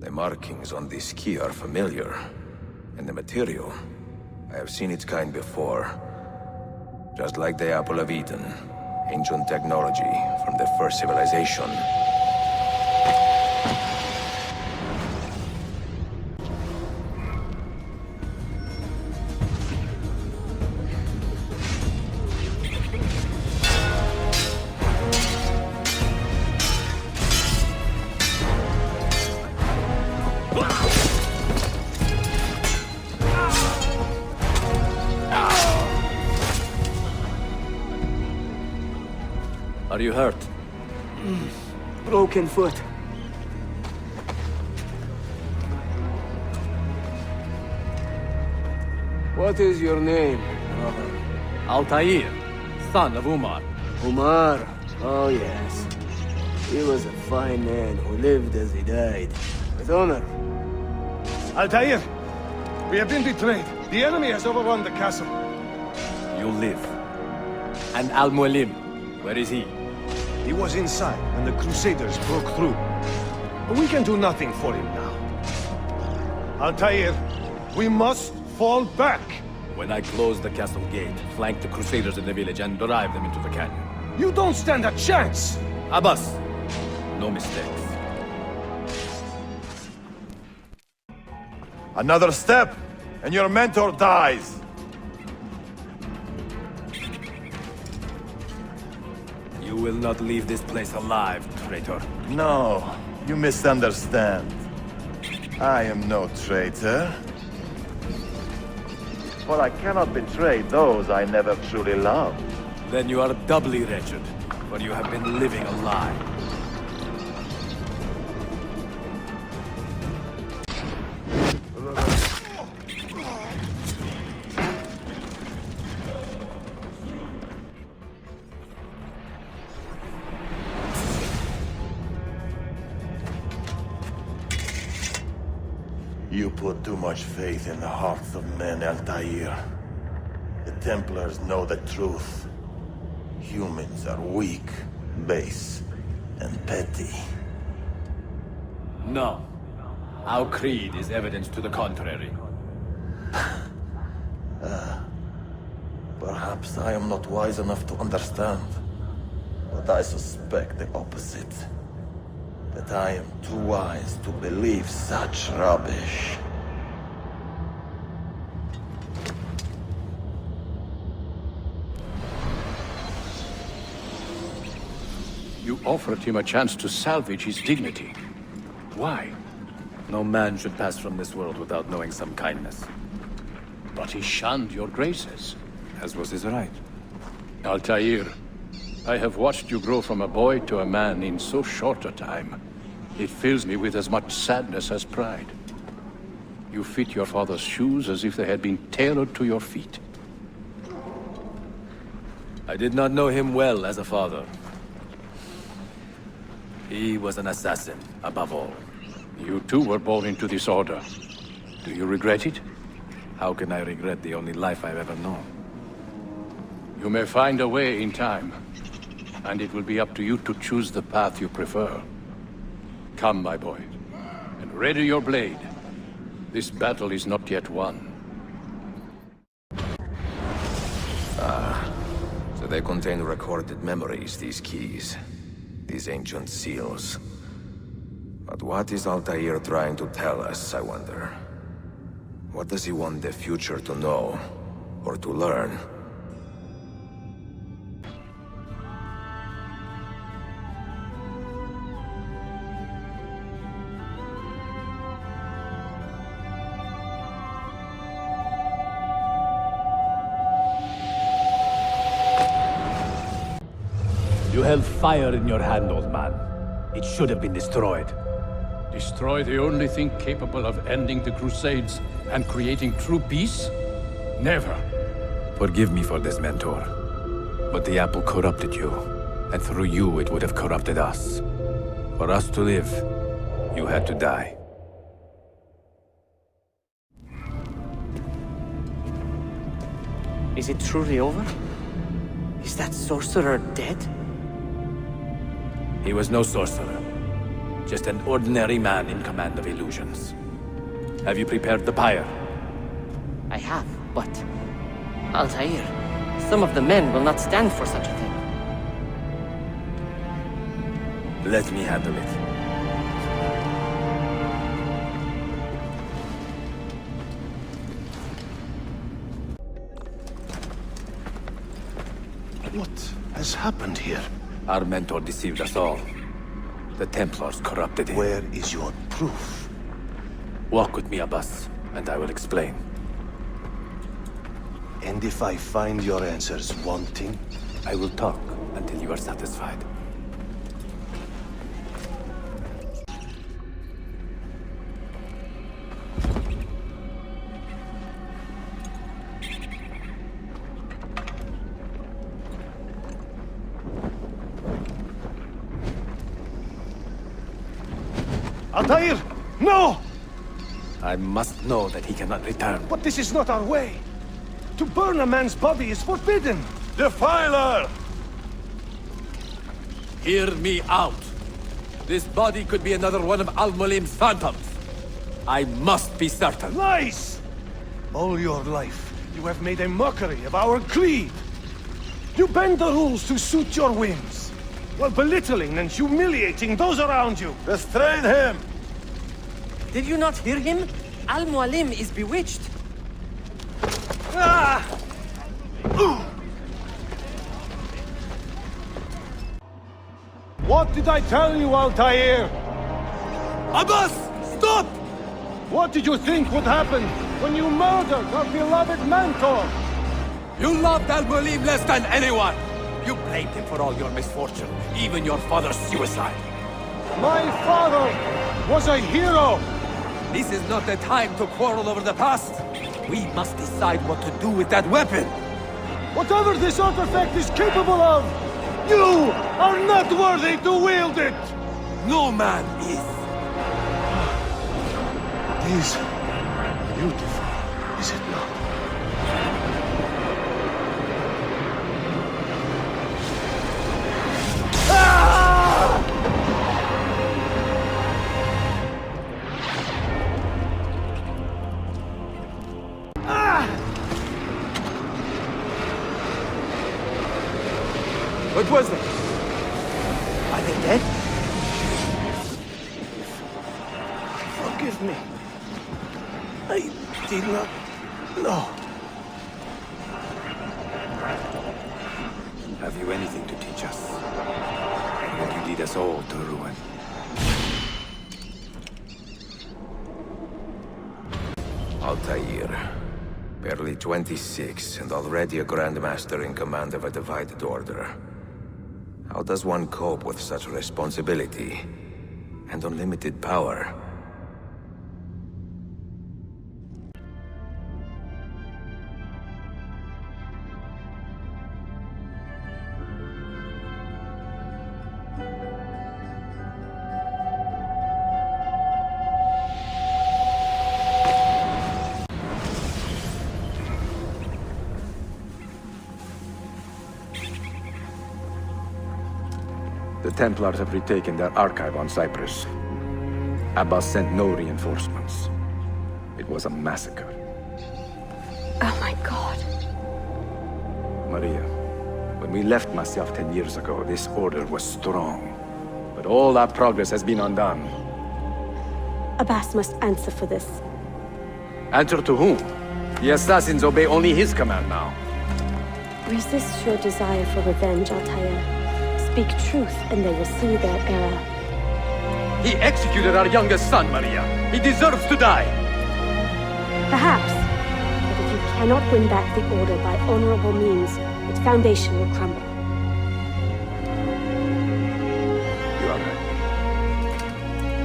The markings on this key are familiar. And the material, I have seen its kind before. Just like the Apple of Eden, ancient technology from the first civilization. Are you hurt? Broken foot. What is your name, brother? Altair, son of Umar. Umar. Oh, yes. He was a fine man who lived as he died. With honor. Altair! We have been betrayed. The enemy has overrun the castle. You live. And Al-Mualim, where is he? He was inside when the Crusaders broke through. But we can do nothing for him now. Altair, we must fall back. When I close the castle gate, flank the Crusaders in the village and drive them into the canyon. You don't stand a chance! Abbas, no mistakes. Another step, and your mentor dies. You will not leave this place alive, traitor. No, you misunderstand. I am no traitor. For I cannot betray those I never truly loved. Then you are doubly wretched, for you have been living a lie. You put too much faith in the hearts of men, Altair. The Templars know the truth. Humans are weak, base, and petty. No. Our creed is evidence to the contrary. Perhaps I am not wise enough to understand, but I suspect the opposite. That I am too wise to believe such rubbish. You offered him a chance to salvage his dignity. Why? No man should pass from this world without knowing some kindness. But he shunned your graces. As was his right. Altair, I have watched you grow from a boy to a man in so short a time. It fills me with as much sadness as pride. You fit your father's shoes as if they had been tailored to your feet. I did not know him well as a father. He was an assassin, above all. You too were born into this order. Do you regret it? How can I regret the only life I've ever known? You may find a way in time, and it will be up to you to choose the path you prefer. Come, my boy, and ready your blade. This battle is not yet won. So they contain recorded memories, these keys. These ancient seals. But what is Altair trying to tell us, I wonder? What does he want the future to know? Or to learn? You held fire in your hand, old man. It should have been destroyed. Destroy the only thing capable of ending the Crusades and creating true peace? Never. Forgive me for this, Mentor. But the apple corrupted you, and through you it would have corrupted us. For us to live, you had to die. Is it truly over? Is that sorcerer dead? He was no sorcerer. Just an ordinary man in command of illusions. Have you prepared the pyre? I have, but... Altair, some of the men will not stand for such a thing. Let me handle it. What has happened here? Our mentor deceived us all. The Templars corrupted him. Where is your proof? Walk with me, Abbas, and I will explain. And if I find your answers wanting? I will talk until you are satisfied. Altair! No! I must know that he cannot return. But this is not our way. To burn a man's body is forbidden. Defiler! Hear me out. This body could be another one of Al-Mulim's phantoms. I must be certain. Lies! All your life, you have made a mockery of our creed. You bend the rules to suit your whims, while belittling and humiliating those around you. Restrain him! Did you not hear him? Al-Mualim is bewitched. Ah! What did I tell you, Altair? Abbas! Stop! What did you think would happen when you murdered our beloved mentor? You loved Al-Mulim less than anyone! You blamed him for all your misfortune, even your father's suicide. My father was a hero! This is not the time to quarrel over the past. We must decide what to do with that weapon. Whatever this artifact is capable of, you are not worthy to wield it! No man is. It is beautiful, is it not? What was that? Are they dead? Forgive me. I did not know. Have you anything to teach us? Or will you lead us all to ruin? Altair. Barely 26 and already a Grand Master in command of a divided order. How does one cope with such responsibility and unlimited power? The Templars have retaken their archive on Cyprus. Abbas sent no reinforcements. It was a massacre. Oh my god. Maria, when we left Masyaf 10 years ago, this order was strong. But all our progress has been undone. Abbas must answer for this. Answer to whom? The assassins obey only his command now. Resist your desire for revenge, Altair. Speak truth, and they will see their error. He executed our youngest son, Maria. He deserves to die. Perhaps. But if you cannot win back the Order by honorable means, its foundation will crumble. You are right.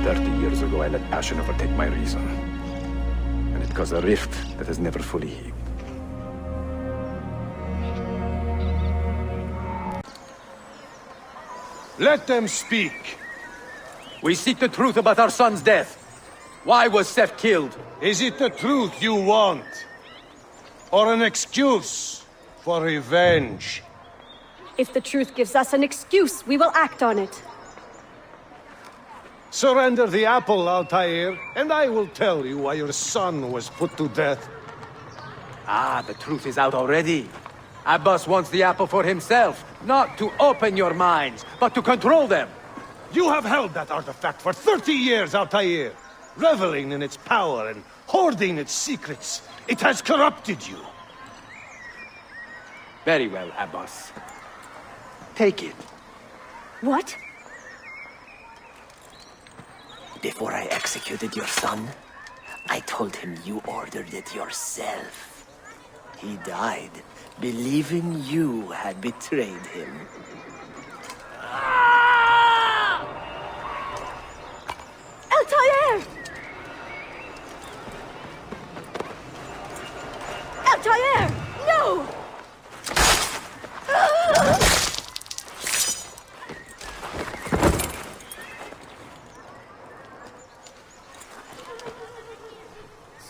30 years ago, I let passion overtake my reason. And it caused a rift that has never fully healed. Let them speak. We seek the truth about our son's death. Why was Seth killed? Is it the truth you want? Or an excuse for revenge? If the truth gives us an excuse, we will act on it. Surrender the apple, Altair, and I will tell you why your son was put to death. Ah, the truth is out already. Abbas wants the apple for himself, not to open your minds, but to control them. You have held that artifact for 30 years, Altair, reveling in its power and hoarding its secrets. It has corrupted you. Very well, Abbas. Take it. What? Before I executed your son, I told him you ordered it yourself. He died, believing you had betrayed him. Altair! Altair! No!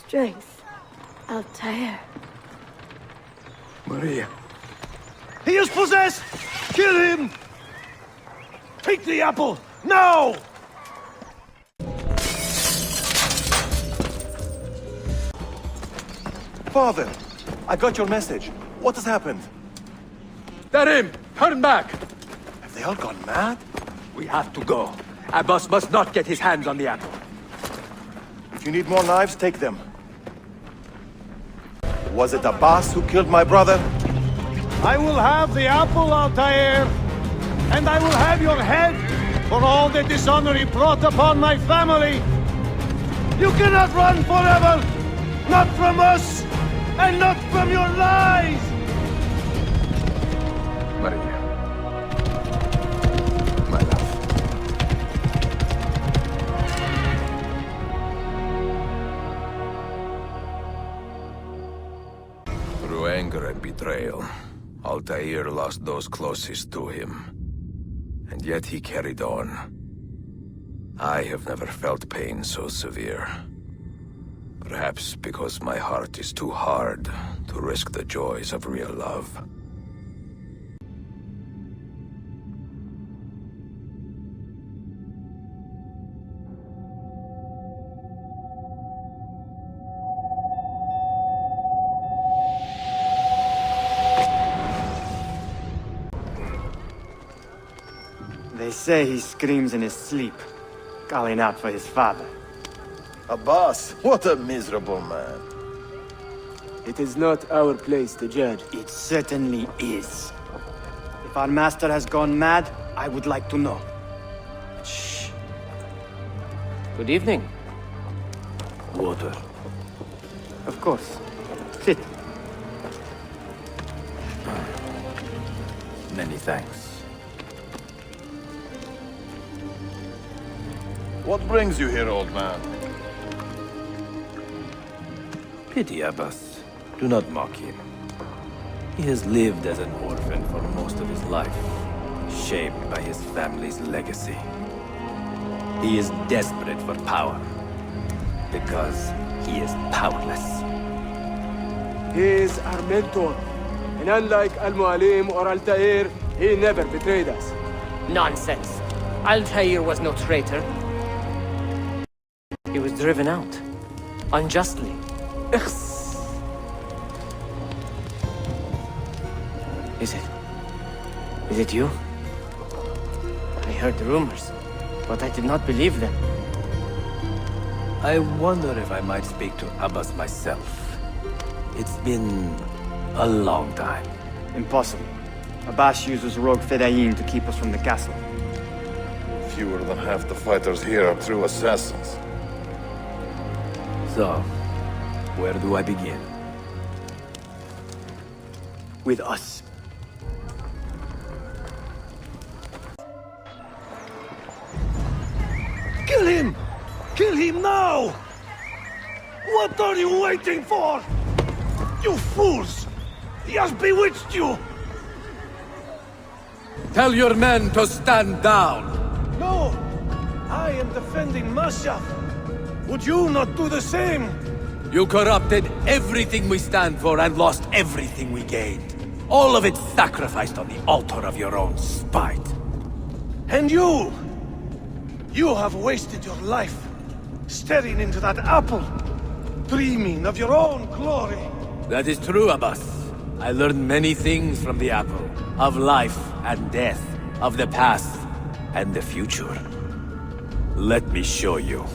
Strength. Altair. Maria. He is possessed! Kill him! Take the apple, now! Father, I got your message. What has happened? They're in! Turn back! Have they all gone mad? We have to go. Abbas must not get his hands on the apple. If you need more knives, take them. Was it Abbas who killed my brother? I will have the apple, Altair, and I will have your head for all the dishonor he brought upon my family. You cannot run forever! Not from us, and not from your lies! Maria. My love. Through anger and betrayal, Altair lost those closest to him. And yet he carried on. I have never felt pain so severe. Perhaps because my heart is too hard to risk the joys of real love. They say he screams in his sleep, calling out for his father. Abbas, what a miserable man. It is not our place to judge. It certainly is. If our master has gone mad, I would like to know. Shh. Good evening. Water. Of course. Sit. Many thanks. What brings you here, old man? Pity Abbas. Do not mock him. He has lived as an orphan for most of his life, shaped by his family's legacy. He is desperate for power, because he is powerless. He is our mentor. And unlike Al-Mualim or Altair, he never betrayed us. Nonsense. Altair was no traitor. He was driven out. Unjustly. Ikhs. Is it you? I heard the rumors, but I did not believe them. I wonder if I might speak to Abbas myself. It's been a long time. Impossible. Abbas uses rogue Fedayeen to keep us from the castle. Fewer than half the fighters here are true assassins. So, where do I begin? With us. Kill him! Kill him now! What are you waiting for? You fools! He has bewitched you! Tell your men to stand down! No! I am defending Mashaf! Would you not do the same? You corrupted everything we stand for and lost everything we gained. All of it sacrificed on the altar of your own spite. And you! You have wasted your life staring into that apple, dreaming of your own glory. That is true, Abbas. I learned many things from the apple. Of life and death. Of the past and the future. Let me show you.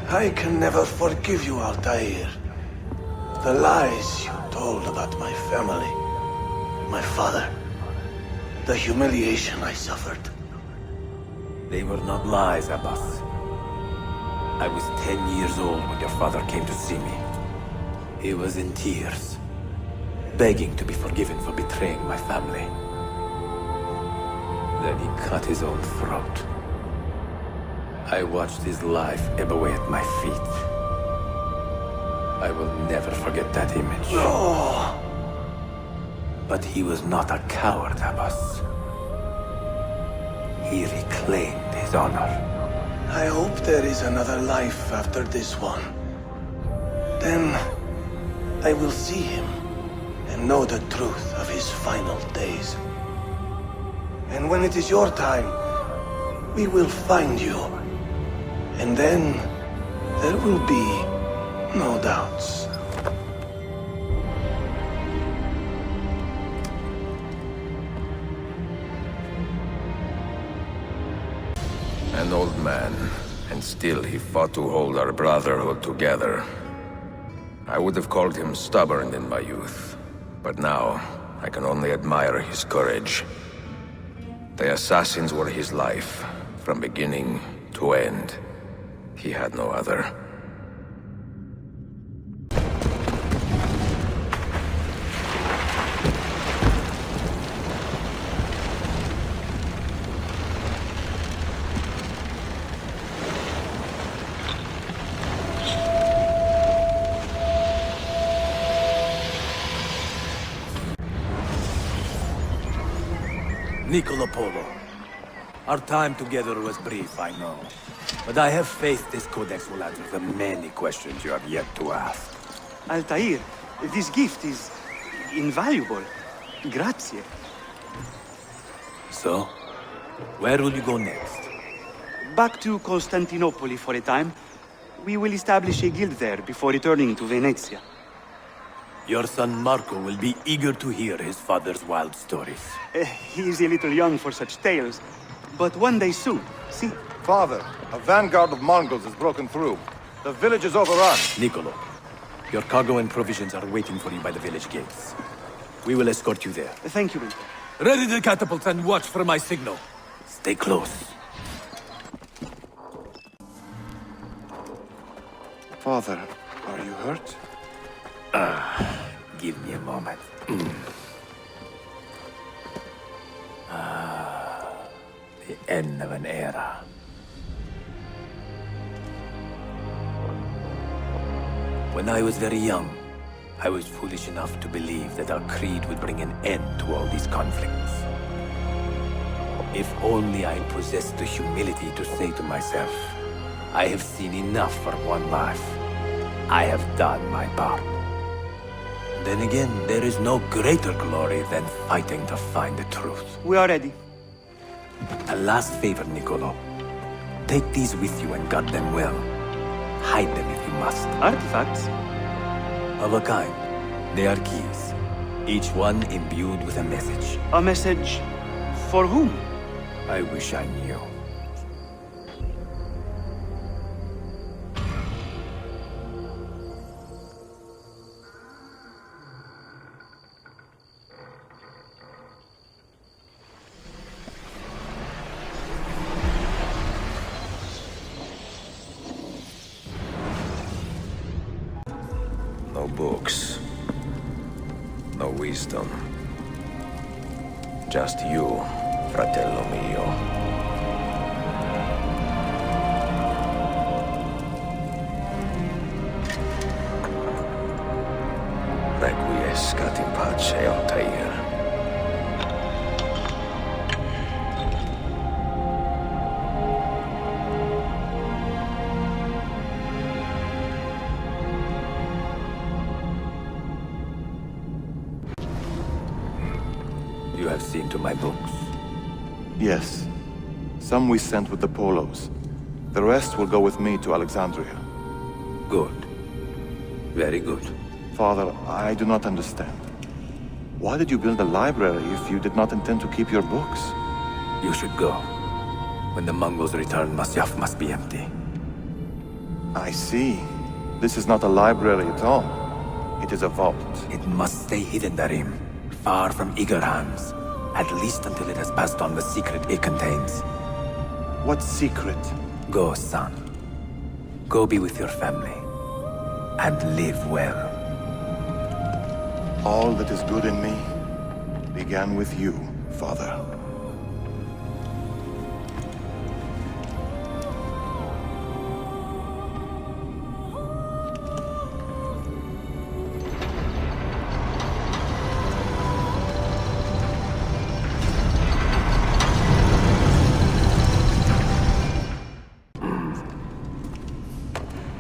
I can never forgive you, Altair. The lies you told about my family, my father, the humiliation I suffered. They were not lies, Abbas. I was 10 years old when your father came to see me. He was in tears, begging to be forgiven for betraying my family. Then he cut his own throat. I watched his life ebb away at my feet. I will never forget that image. No! But he was not a coward, Abbas. He reclaimed his honor. I hope there is another life after this one. Then I will see him and know the truth of his final days. And when it is your time, we will find you. And then there will be no doubts. An old man, and still he fought to hold our brotherhood together. I would have called him stubborn in my youth, but now I can only admire his courage. The assassins were his life, from beginning to end. He had no other. Niccolo Polo. Our time together was brief, I know. But I have faith this codex will answer the many questions you have yet to ask. Altair, this gift is invaluable. Grazie. So, where will you go next? Back to Constantinople for a time. We will establish a guild there before returning to Venezia. Your son Marco will be eager to hear his father's wild stories. He is a little young for such tales, but one day soon, see? Father, a vanguard of Mongols has broken through. The village is overrun. Niccolo, your cargo and provisions are waiting for you by the village gates. We will escort you there. Thank you, Winter. Ready the catapults and watch for my signal. Stay close. Father, are you hurt? Give me a moment. The end of an era. When I was very young, I was foolish enough to believe that our creed would bring an end to all these conflicts. If only I possessed the humility to say to myself, I have seen enough for one life. I have done my part. Then again, there is no greater glory than fighting to find the truth. We are ready. A last favor, Niccolo. Take these with you and guard them well. Hide them if you must. Artifacts? Of a kind. They are keys. Each one imbued with a message. A message for whom? I wish I knew. No books. No wisdom. Just you, fratello mio. Requiescat in pace, Altair. my books? Yes. Some we sent with the Polos. The rest will go with me to Alexandria. Good. Very good. Father, I do not understand. Why did you build a library if you did not intend to keep your books? You should go. When the Mongols return, Masyaf must be empty. I see. This is not a library at all. It is a vault. It must stay hidden, Darim. Far from eager hands. At least until it has passed on the secret it contains. What secret? Go, son. Go be with your family. And live well. All that is good in me began with you, Father.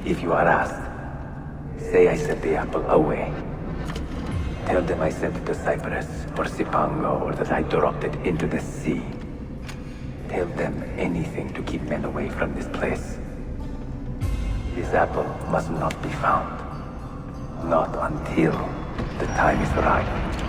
If you are asked, say I sent the apple away. Tell them I sent it to Cyprus, or Cipango, or that I dropped it into the sea. Tell them anything to keep men away from this place. This apple must not be found. Not until the time is right.